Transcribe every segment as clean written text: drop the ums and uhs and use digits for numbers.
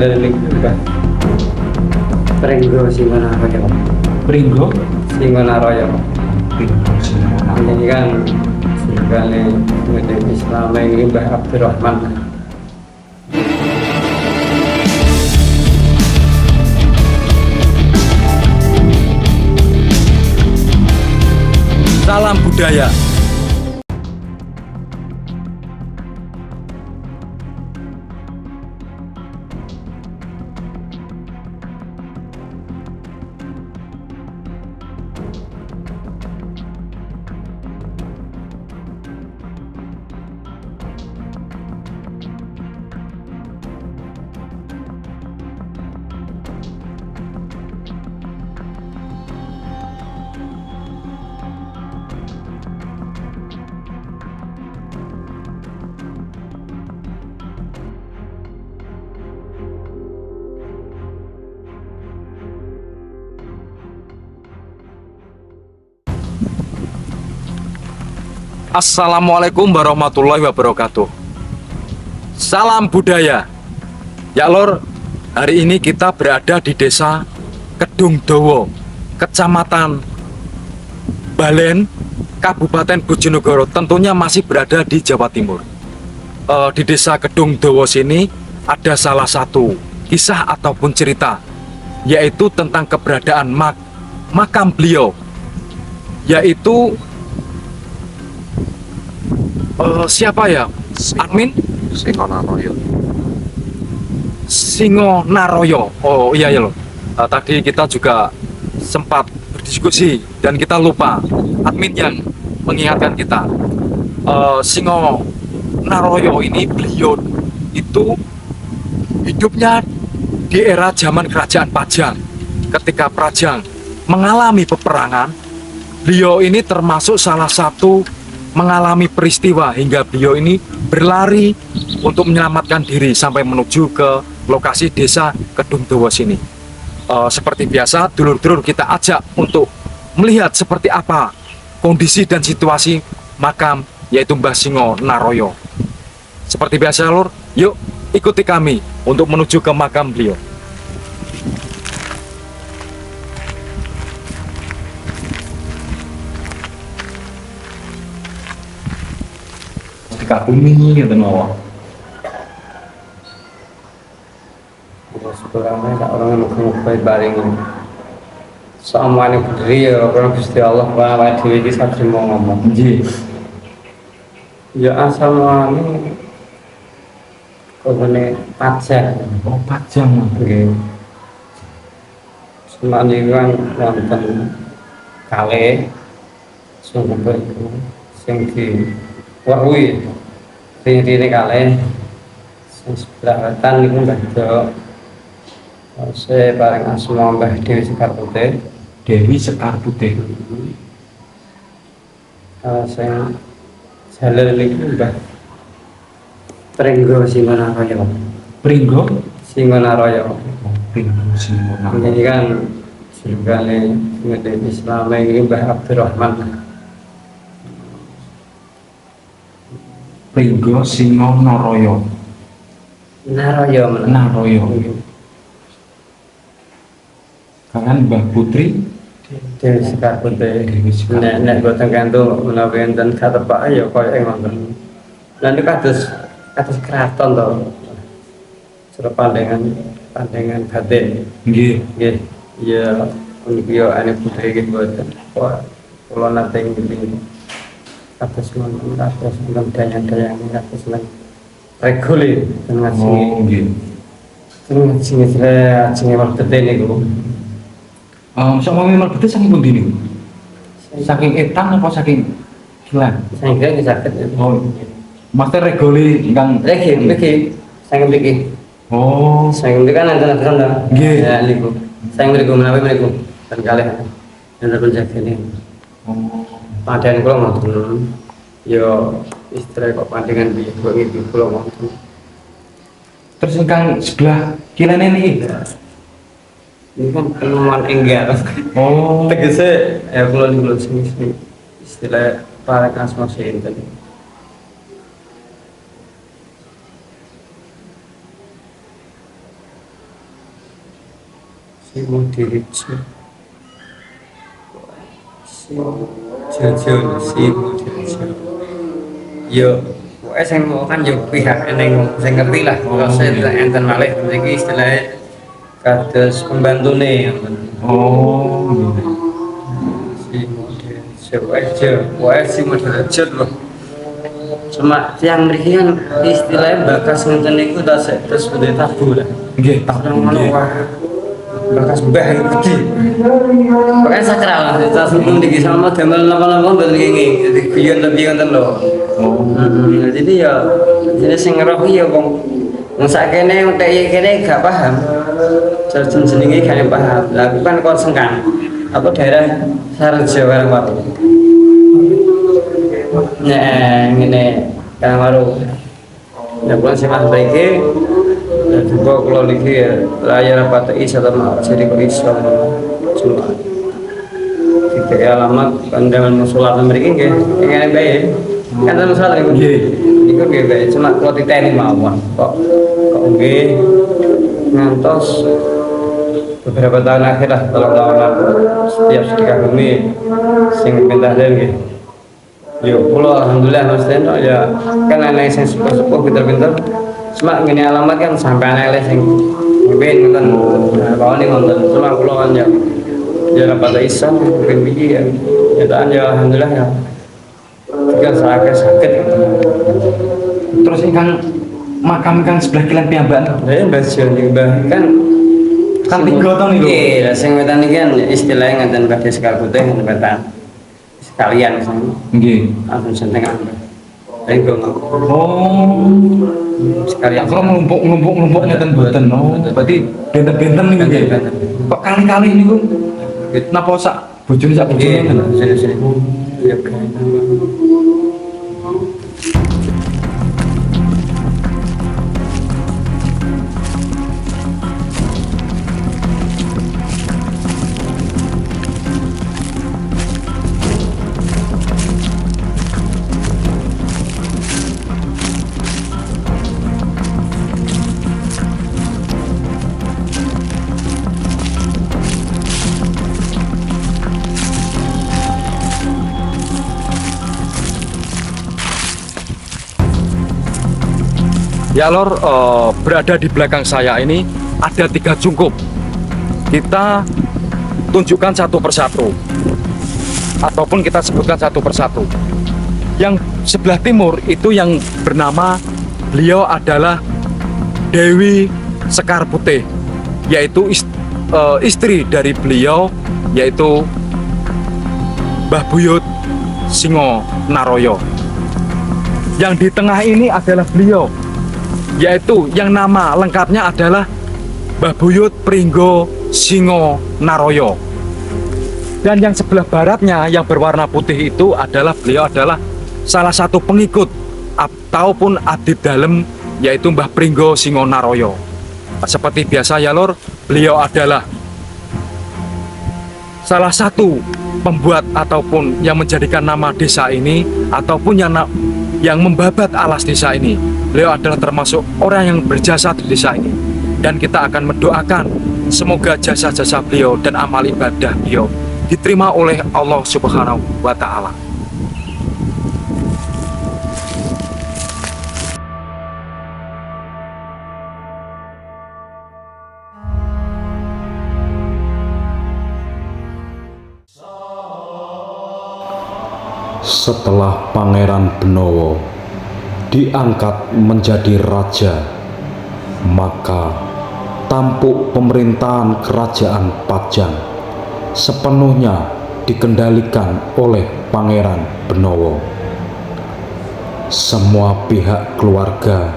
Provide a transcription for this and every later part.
jalur ini Mbah Pringgo Singonaroyo. Pringgo Singonaroyo. Pringgo Singonaroyo. Ini kan sekali Muslim Islam ini Mbah Abdurrahman. Salam budaya. Assalamualaikum warahmatullahi wabarakatuh. Salam budaya. Ya Lor, hari ini kita berada di desa Kedungdowo, Kecamatan Balen, Kabupaten Bojonegoro. Tentunya masih berada di Jawa Timur. Di desa Kedungdowo sini ada salah satu kisah ataupun cerita, yaitu tentang keberadaan makam beliau, yaitu siapa ya? Admin? Singonaroyo. Oh iya ya loh. Tadi kita juga sempat berdiskusi dan kita lupa admin yang mengingatkan kita. Singonaroyo ini beliau itu hidupnya di era zaman kerajaan Pajang. Ketika Pajang mengalami peperangan, beliau ini termasuk salah satu mengalami peristiwa hingga beliau ini berlari untuk menyelamatkan diri sampai menuju ke lokasi desa Kedungdowo sini. Seperti biasa, dulur-dulur kita ajak untuk melihat seperti apa kondisi dan situasi makam yaitu Mbah Singonaroyo. Seperti biasa Lur, yuk ikuti kami untuk menuju ke makam beliau. Bumi gitu mau. Sebenarnya tak orang yang baring. Semuanya berdiri ya, orang Gusti Allah bahwa dewi ini saya mau ngomong. Ya asal ini kebune Pajang. Oh Pajang. Oke. Semuanya kan wonten kale sungguh itu sing di wahui ini kalian sebelah wetan itu Mbah Jo. Saya paling asma Mbah Dewi Sekar Putih. Dewi Sekar Putih. Saya jalur ini Mbah Pringgo Singonaroyo. Pringgo Singonaroyo. Pringgo Singonaroyo. Ini kan sekali Muslim Islam ini Mbah Abdurrahman. Pringgo Singonaroyo. Naroyo. Kangen Mbah Putri Dewi Sekar Putih. Nek boten kanto menawi enten katepak ya koyo ngoten. Lan niku kados keraton to. Cara pandangan batin. Nggih. Nggih. Ya niki yo ane putri iki boten. Kula nate nggih. Kados ngoten kados dayang-dayang kados lan regule ten ngaji. Oh nggih. Ten ngaji ajenge wektu niku. Sok mau memang betul saking pundi niku? Saking etang apa saking kilan? Saking nggih saged. Oh. Master regole ingkang Regi saking mriki. Oh, Saking mriki kan enten-enten lho. Nggih. Ya niku. Saking mriku menawi mriku ten kalih. Enten penjagane. oh. Padan kula ngoten. Ya istri kok pandangan piye kok iki kula ngoten. Terus ingkang sebelah kilene niki. Ini kan penemuan enggar. Oh. Tegese ya kula niku sing istilah para asma sinten. Simo Dirijo. Jojo Simo Dirijo. Yo, pokoknya sing mau kan yo pihak eneng sing ngerti lah. Kalau saya enten malih iki istilahnya kados pembantune ngoten. Oh, Simo Dirijo. Pokoknya Simo Dirijo loh. Cuma yang mriki kan istilahnya bakas ngenten niku terus budhe tabu lah. nggih, tak Ngono wae. Bakas mbah itu gede. Pokoknya sakral lah. Kita sebelum di kisah mau damel napa-napa mboten ngene. Jadi guyon lebih ngoten lho. Jadi ya jadi sing ngeroh ya wong sakene entek kene gak paham. Jenenge gak paham. Lah aku kan kon sengkan. Apa daerah Sarjo bareng wae. Ngene kan baru. Ya bulan sih mas baiknya dan juga kalau niki layar apa iso sama jadi kok iso cuma tiga alamat pandangan musola Amerika nggih ngene bae kan ada musola iku iku nggih bae cuma kalau diteni mawon kok nggih ngantos beberapa tahun akhir lah kalau lawan setiap sedekah bumi sing pindah nggih. Yo, pulau alhamdulillah Mas Teno ya kan anak yang sepuh pinter-pinter. Cuma ngene alamat kan sampai anak sing ben ngoten. Nah, bawani ngoten. Cuma pulau kan ya pada isan mungkin biji ya. Ya alhamdulillah ya. Tiga sakit. terus ingkang makam kang sebelah kilen piyambak. Ya Mbah Sion kan 3 tahun niku. Iya, sing wetan iki kan istilahnya ngeten badhe sekal putih ngeten wetan. Sekalian Nggih. langsung sentengan. Tenggo. Oh, Sekalian. kalau ngumpuk ngeten mboten. Oh, berarti benten-benten niku nggih. Benten. Kok kali-kali niku napa sak bojone sak bojone ngoten? Sini. Ya, Ya lor, berada di belakang saya ini ada 3 cungkup. Kita tunjukkan satu persatu, ataupun kita sebutkan satu persatu. Yang sebelah timur itu yang bernama, beliau adalah Dewi Sekar Putih, yaitu istri dari beliau, yaitu Mbah Buyut Singo Naroyo. Yang di tengah ini adalah beliau, yaitu yang nama lengkapnya adalah Mbah Buyut Pringgo Singo Naroyo. Dan yang sebelah baratnya yang berwarna putih itu adalah beliau adalah salah satu pengikut ataupun abdi dalem, yaitu Mbah Pringgo Singo Naroyo. Seperti biasa ya lor, beliau adalah salah satu pembuat ataupun yang menjadikan nama desa ini ataupun yang membabat alas desa ini. Beliau adalah termasuk orang yang berjasa di desa ini, dan kita akan mendoakan semoga jasa-jasa beliau dan amal ibadah beliau diterima oleh Allah Subhanahu wa Ta'ala. Setelah Pangeran Benowo diangkat menjadi raja, maka tampuk pemerintahan kerajaan Pajang sepenuhnya dikendalikan oleh Pangeran Benowo. Semua pihak keluarga,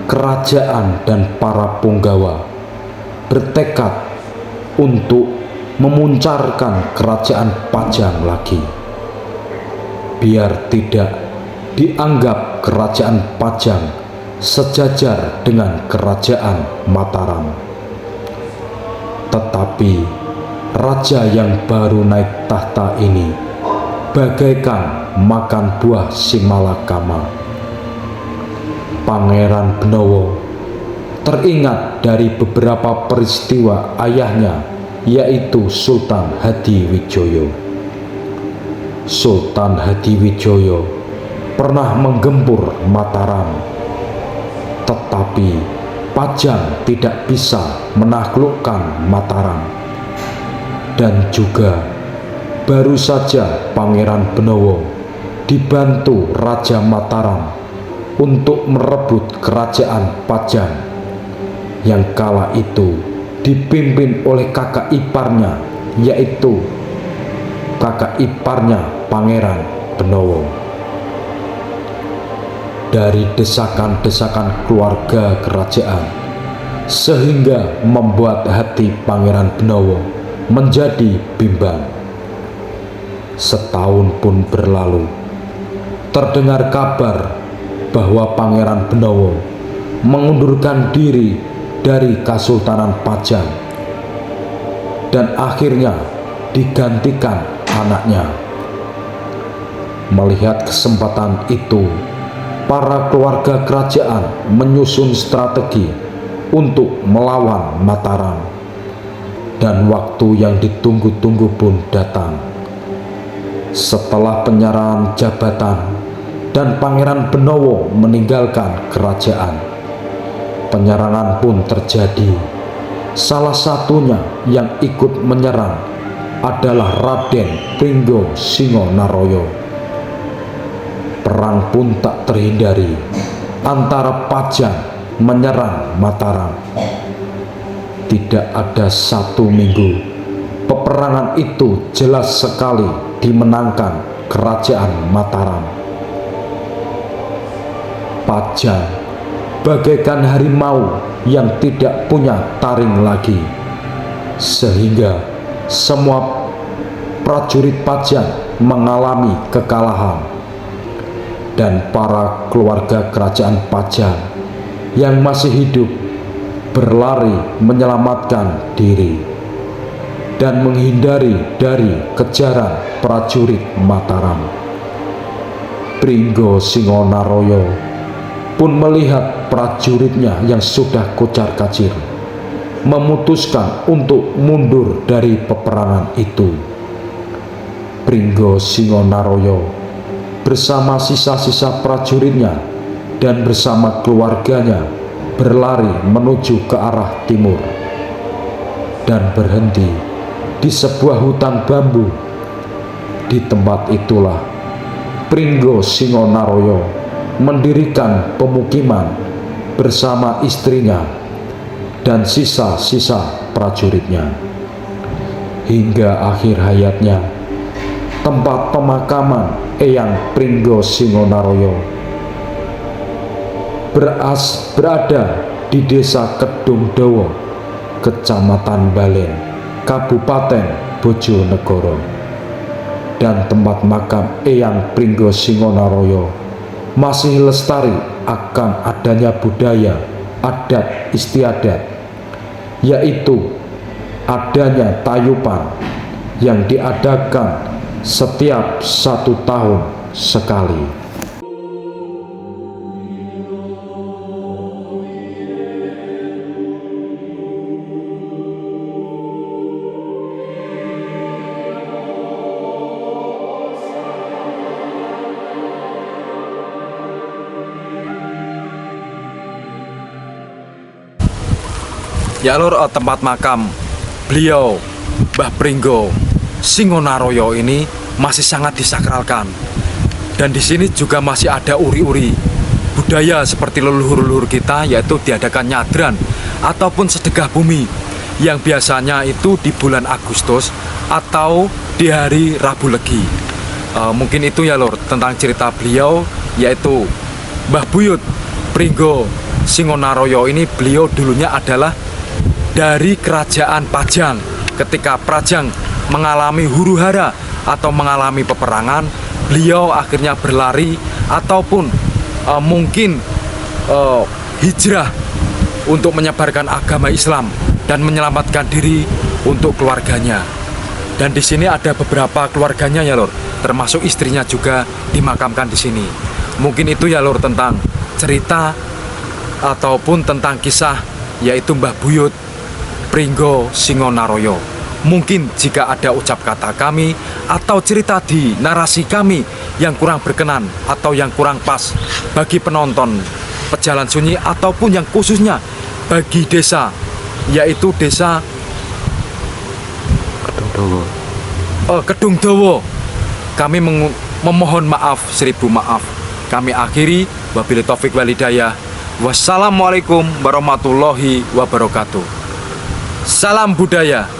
kerajaan dan para punggawa bertekad untuk memuncarkan kerajaan Pajang lagi, biar tidak dianggap kerajaan Pajang sejajar dengan kerajaan Mataram. Tetapi raja yang baru naik tahta ini bagaikan makan buah simalakama. Pangeran Benowo teringat dari beberapa peristiwa ayahnya yaitu Sultan Hadiwijoyo. Sultan Hadiwijoyo pernah menggempur Mataram, tetapi Pajang tidak bisa menaklukkan Mataram. Dan juga baru saja Pangeran Benowo dibantu Raja Mataram untuk merebut kerajaan Pajang yang kala itu dipimpin oleh kakak iparnya, yaitu kakak iparnya Pangeran Benowo. Dari desakan-desakan keluarga kerajaan, sehingga membuat hati Pangeran Benowo menjadi bimbang. Setahun pun berlalu, terdengar kabar bahwa Pangeran Benowo mengundurkan diri dari Kesultanan Pajang dan akhirnya digantikan anaknya. Melihat kesempatan itu, para keluarga kerajaan menyusun strategi untuk melawan Mataram, dan waktu yang ditunggu-tunggu pun datang. Setelah penyerahan jabatan dan Pangeran Benowo meninggalkan kerajaan, penyerangan pun terjadi. Salah satunya yang ikut menyerang adalah Raden Pringgo Singonaroyo. Perang pun tak terhindari antara Pajang menyerang Mataram. Tidak ada satu minggu, peperangan itu jelas sekali dimenangkan kerajaan Mataram. Pajang bagaikan harimau yang tidak punya taring lagi, sehingga semua prajurit Pajang mengalami kekalahan, dan para keluarga kerajaan Pajang yang masih hidup berlari menyelamatkan diri dan menghindari dari kejaran prajurit Mataram. Pringgo Singonaroyo pun melihat prajuritnya yang sudah kocar-kacir, memutuskan untuk mundur dari peperangan itu. Pringgo Singonaroyo bersama sisa-sisa prajuritnya dan bersama keluarganya berlari menuju ke arah timur dan berhenti di sebuah hutan bambu. Di tempat itulah Pringgo Singonaroyo mendirikan pemukiman bersama istrinya dan sisa-sisa prajuritnya. Hingga akhir hayatnya, tempat pemakaman Eyang Pringgo Singonaroyo berada di Desa Kedungdowo, Kecamatan Balen, Kabupaten Bojonegoro. Dan tempat makam Eyang Pringgo Singonaroyo masih lestari akan adanya budaya adat istiadat, yaitu adanya tayupan yang diadakan setiap 1 tahun sekali. Ya lur, tempat makam beliau Mbah Pringgo Singonaroyo ini masih sangat disakralkan, dan di sini juga masih ada uri-uri budaya seperti leluhur-leluhur kita, yaitu diadakan nyadran ataupun sedekah bumi yang biasanya itu di bulan Agustus atau di hari Rabu Legi. Mungkin itu ya lur tentang cerita beliau, yaitu Mbah Buyut Pringgo Singonaroyo ini. Beliau dulunya adalah dari kerajaan Pajang. Ketika Pajang mengalami huru-hara atau mengalami peperangan, beliau akhirnya berlari ataupun mungkin hijrah untuk menyebarkan agama Islam dan menyelamatkan diri untuk keluarganya. Dan di sini ada beberapa keluarganya ya lur, termasuk istrinya juga dimakamkan di sini. Mungkin itu ya lur tentang cerita ataupun tentang kisah, yaitu Mbah Buyut Pringgo Singonaroyo. Mungkin jika ada ucap kata kami atau cerita di narasi kami yang kurang berkenan atau yang kurang pas bagi penonton Pejalan Sunyi ataupun yang khususnya bagi desa, yaitu desa Kedung Dowo, kami memohon maaf, 1000 maaf. Kami akhiri, wabillahi taufik wal hidayah. Wassalamualaikum warahmatullahi wabarakatuh. Salam budaya.